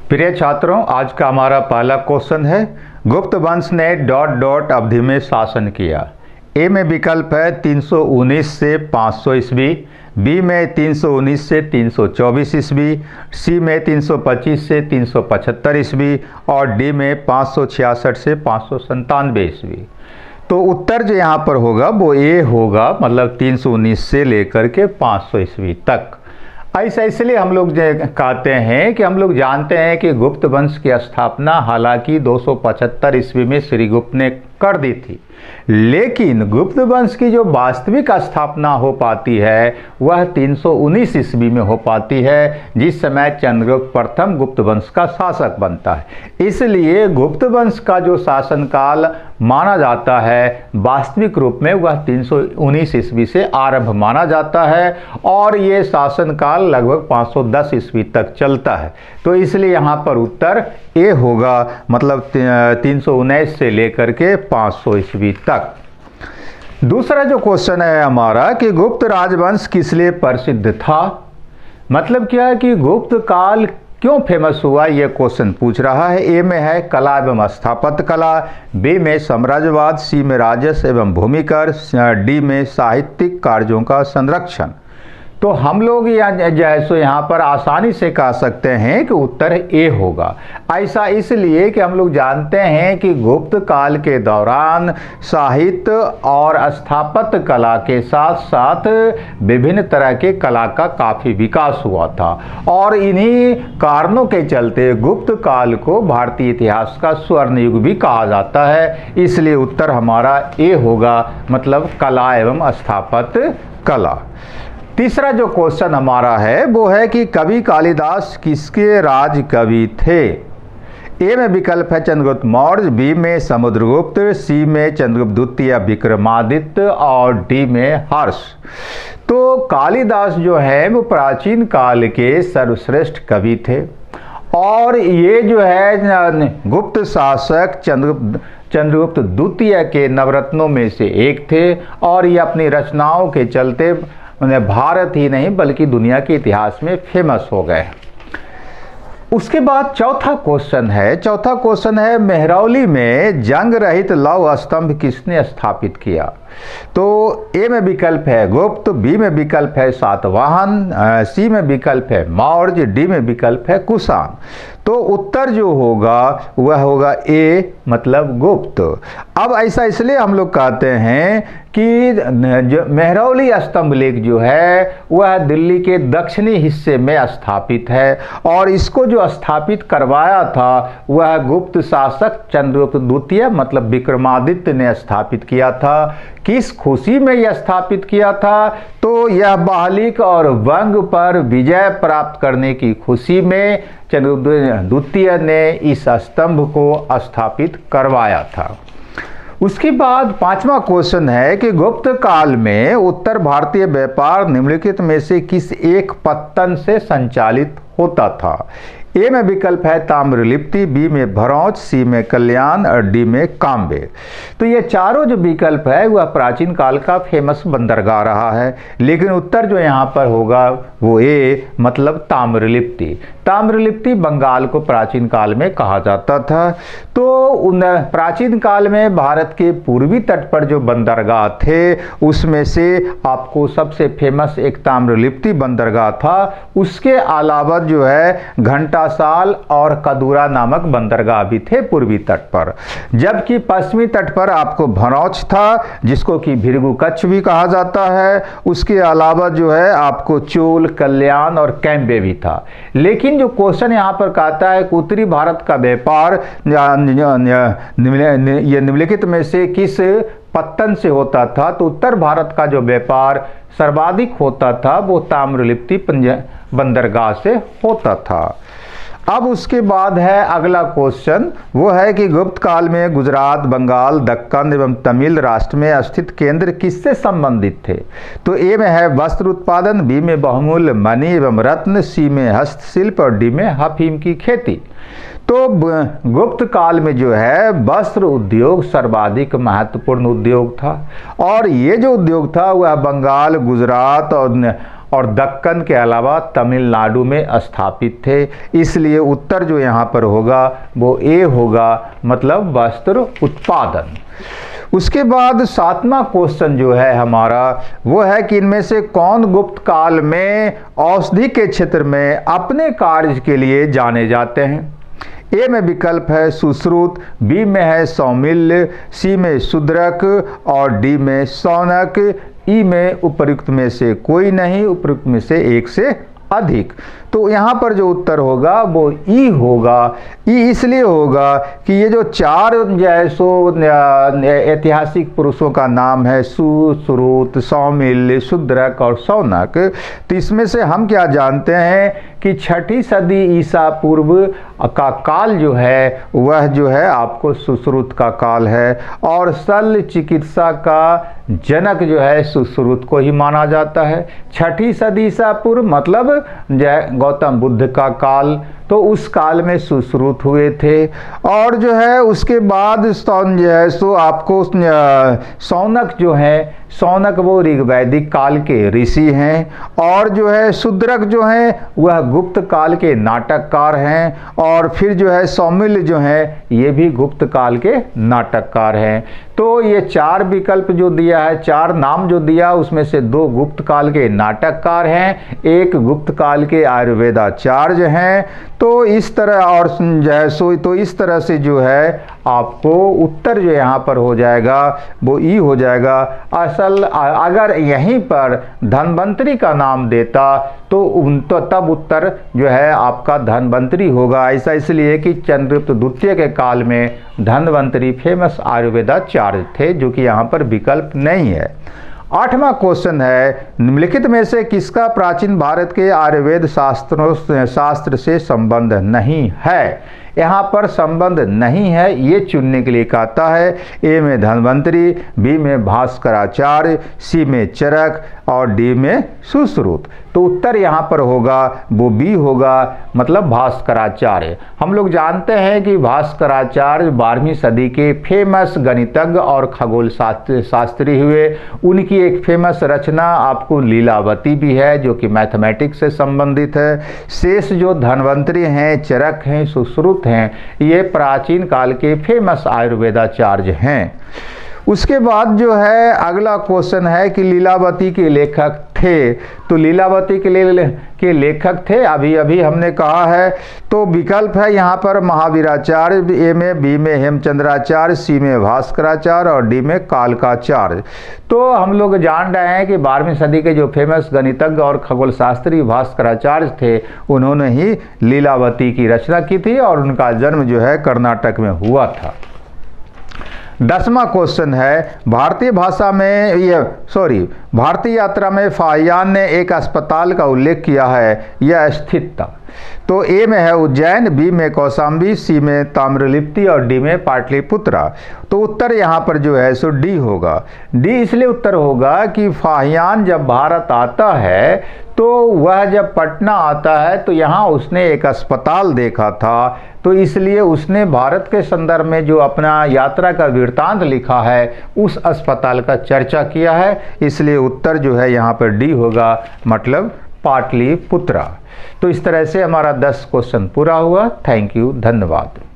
प्रिय छात्रों, आज का हमारा पहला क्वेश्चन है, गुप्त वंश ने डॉट डॉट अवधि में शासन किया। ए में विकल्प है 319 से 500 ईस्वी, बी में 319 से 324 ईस्वी, सी में 325 से 375 ईस्वी और डी में 566 से 597 ईस्वी। तो उत्तर जो यहाँ पर होगा वो ए होगा, मतलब 319 से लेकर के 500 ईस्वी तक। ऐसा इसलिए हम लोग कहते हैं कि हम लोग जानते हैं कि गुप्त वंश की स्थापना हालांकि 275 ईस्वी में श्रीगुप्त ने कर दी थी, लेकिन गुप्त वंश की जो वास्तविक स्थापना हो पाती है वह 319 ईस्वी में हो पाती है, जिस समय चंद्रगुप्त प्रथम गुप्त वंश का शासक बनता है। इसलिए गुप्त वंश का जो शासनकाल माना जाता है वास्तविक रूप में वह 319 ईस्वी से आरंभ माना जाता है और ये शासनकाल लगभग 510 ईस्वी तक चलता है। तो इसलिए यहाँ पर उत्तर ए होगा, मतलब 319 से लेकर के 500 ईस्वी तक। दूसरा जो क्वेश्चन है हमारा कि गुप्त राजवंश किस लिए प्रसिद्ध था। मतलब क्या है कि गुप्त काल क्यों फेमस हुआ, यह क्वेश्चन पूछ रहा है। ए में है कला एवं स्थापत्य कला, बी में साम्राज्यवाद, सी में राजस्व एवं भूमिकर, डी में साहित्यिक कार्यों का संरक्षण। तो हम लोग यहाँ पर आसानी से कह सकते हैं कि उत्तर ए होगा। ऐसा इसलिए कि हम लोग जानते हैं कि गुप्त काल के दौरान साहित्य और स्थापत्य कला के साथ साथ विभिन्न तरह के कला का काफ़ी विकास हुआ था और इन्हीं कारणों के चलते गुप्त काल को भारतीय इतिहास का स्वर्ण युग भी कहा जाता है। इसलिए उत्तर हमारा ए होगा, मतलब कला एवं स्थापत्य कला। तीसरा जो क्वेश्चन हमारा है वो है कि कवि कालिदास किसके राज कवि थे। ए में विकल्प है चंद्रगुप्त मौर्य, बी में समुद्रगुप्त, सी में चंद्रगुप्त द्वितीय विक्रमादित्य और डी में हर्ष। तो कालिदास जो है वो प्राचीन काल के सर्वश्रेष्ठ कवि थे और ये जो है गुप्त शासक चंद्रगुप्त द्वितीय के नवरत्नों में से एक थे और ये अपनी रचनाओं के चलते भारत ही नहीं बल्कि दुनिया के इतिहास में फेमस हो गए। उसके बाद चौथा क्वेश्चन है मेहरौली में जंग रहित लौह स्तंभ किसने स्थापित किया। तो ए में विकल्प है गुप्त, बी में विकल्प है सातवाहन, सी में विकल्प है मौर्य, डी में विकल्प है कुषाण। तो उत्तर जो होगा वह होगा ए, मतलब गुप्त। अब ऐसा इसलिए हम लोग कहते हैं कि जो मेहरौली स्तंभ लेख जो है वह दिल्ली के दक्षिणी हिस्से में स्थापित है और इसको जो स्थापित करवाया था वह गुप्त शासक चंद्रगुप्त द्वितीय मतलब विक्रमादित्य ने स्थापित किया था। किस खुशी में यह स्थापित किया था, तो यह बाहलिक और वंग पर विजय प्राप्त करने की खुशी में चंद्रगुप्त द्वितीय ने इस स्तंभ को स्थापित करवाया था। उसके बाद पांचवा क्वेश्चन है कि गुप्त काल में उत्तर भारतीय व्यापार निम्नलिखित में से किस एक पत्तन से संचालित होता था। ए में विकल्प है ताम्रलिप्ति, बी में भरौच, सी में कल्याण और डी में काम्बे। तो ये चारों जो विकल्प है वह प्राचीन काल का फेमस बंदरगाह रहा है, लेकिन उत्तर जो यहाँ पर होगा वो ए, मतलब ताम्रलिप्ति। ताम्रलिप्ति बंगाल को प्राचीन काल में कहा जाता था। तो उन प्राचीन काल में भारत के पूर्वी तट पर जो बंदरगाह थे उसमें से आपको सबसे फेमस एक ताम्रलिप्ति बंदरगाह था। उसके अलावा जो है घंटासाल और कदूरा नामक बंदरगाह भी थे पूर्वी तट पर, जबकि पश्चिमी तट पर आपको भरौच था जिसको कि भृगु कच्छ भी कहा जाता है। उसके अलावा जो है आपको चोल, कल्याण और कैम्बे भी था। लेकिन जो क्वेश्चन यहाँ पर कहता है कि उत्तरी भारत का व्यापार ये निम्नलिखित में से किस पत्तन से होता था, तो उत्तर भारत का जो व्यापार सर्वाधिक होता था वो ताम्रलिप्ति बंदरगाह से होता था। अब उसके बाद है अगला क्वेश्चन, वो है कि गुप्त काल में गुजरात, बंगाल, दक्कन एवं तमिल राष्ट्र में स्थित केंद्र किससे संबंधित थे। तो ए में है वस्त्र उत्पादन, बी में बहुमूल्य मणि एवं रत्न, सी में हस्तशिल्प और डी में अफीम की खेती। तो गुप्त काल में जो है वस्त्र उद्योग सर्वाधिक महत्वपूर्ण उद्योग था, और ये जो उद्योग था वह बंगाल, गुजरात और दक्कन के अलावा तमिलनाडु में स्थापित थे। इसलिए उत्तर जो यहाँ पर होगा वो ए होगा, मतलब वस्त्र उत्पादन। उसके बाद 7वां क्वेश्चन जो है हमारा वो है कि इनमें से कौन गुप्त काल में औषधि के क्षेत्र में अपने कार्य के लिए जाने जाते हैं। ए में विकल्प है सुश्रुत, बी में है सौमिल्य, सी में शूद्रक और डी में शौनक, ई में उपर्युक्त में से कोई नहीं, उपर्युक्त में से एक से अधिक। तो यहाँ पर जो उत्तर होगा वो ई होगा। ई इसलिए होगा कि ये जो 4 जो है सो ऐतिहासिक पुरुषों का नाम है, सुश्रुत, सौमिल्य, शूद्रक और शौनक। तो इसमें से हम क्या जानते हैं कि 6ठी सदी ईसा पूर्व का काल जो है वह जो है आपको सुश्रुत का काल है, और शल्य चिकित्सा का जनक जो है सुश्रुत को ही माना जाता है। 6ठी सदी ईसा पूर्व मतलब गौतम बुद्ध का काल, तो उस काल में सुश्रुत हुए थे। और जो है उसके बाद जो है सो आपको शौनक जो है, शौनक वो ऋग्वैदिक काल के ऋषि हैं, और जो है शूद्रक जो हैं वह गुप्त काल के नाटककार हैं, और फिर जो है सौमिल्य जो हैं ये भी गुप्त काल के नाटककार हैं। तो ये 4 विकल्प जो दिया है, 4 नाम जो दिया उसमें से 2 गुप्त काल के नाटककार हैं, एक गुप्त काल के आयुर्वेदाचार्य हैं। तो इस तरह और तो इस तरह से जो है आपको उत्तर जो यहाँ पर हो जाएगा वो ई हो जाएगा। अगर यहीं पर धन्वंतरी का नाम देता तो तब उत्तर जो है आपका धन्वंतरी होगा। ऐसा इसलिए कि चंद्रगुप्त द्वितीय के काल में धन्वंतरी फेमस आयुर्वेदाचार्य थे, जो कि यहाँ पर विकल्प नहीं है। 8वां क्वेश्चन है निम्नलिखित में से किसका प्राचीन भारत के आयुर्वेद शास्त्र से संबंध नहीं है। यहाँ पर संबंध नहीं है ये चुनने के लिए कहता है। ए में धन्वंतरी, बी में भास्कराचार्य, सी में चरक और डी में सुश्रुत। तो उत्तर यहाँ पर होगा वो बी होगा, मतलब भास्कराचार्य। हम लोग जानते हैं कि भास्कराचार्य 12वीं सदी के फेमस गणितज्ञ और खगोल शास्त्री हुए। उनकी एक फेमस रचना आपको लीलावती भी है जो कि मैथमेटिक्स से संबंधित है। शेष जो धन्वंतरी हैं, चरक हैं, सुश्रुत हैं, ये प्राचीन काल के फेमस आयुर्वेदाचार्य हैं। उसके बाद जो है अगला क्वेश्चन है कि लीलावती के लेखक थे। तो लीलावती के लेखक थे अभी अभी हमने कहा है। तो विकल्प है यहाँ पर महावीराचार्य, ए में, बी में हेमचंद्राचार्य, सी में भास्कराचार्य और डी में कालकाचार्य। तो हम लोग जान रहे हैं कि 12वीं सदी के जो फेमस गणितज्ञ और खगोल शास्त्री भास्कराचार्य थे, उन्होंने ही लीलावती की रचना की थी और उनका जन्म जो है कर्नाटक में हुआ था। 10वां क्वेश्चन है भारतीय यात्रा में फाहियान ने एक अस्पताल का उल्लेख किया है, यह स्थित था। तो ए में है उज्जैन, बी में कौशाम्बी, सी में ताम्रलिप्ति और डी में पाटलिपुत्रा। तो उत्तर यहाँ पर जो है सो डी होगा। डी इसलिए उत्तर होगा कि फाहियान जब भारत आता है तो वह जब पटना आता है तो यहाँ उसने एक अस्पताल देखा था, तो इसलिए उसने भारत के संदर्भ में जो अपना यात्रा का वृत्तांत लिखा है उस अस्पताल का चर्चा किया है। इसलिए उत्तर जो है यहाँ पर डी होगा, मतलब पाटलिपुत्रा। तो इस तरह से हमारा 10 क्वेश्चन पूरा हुआ। थैंक यू, धन्यवाद।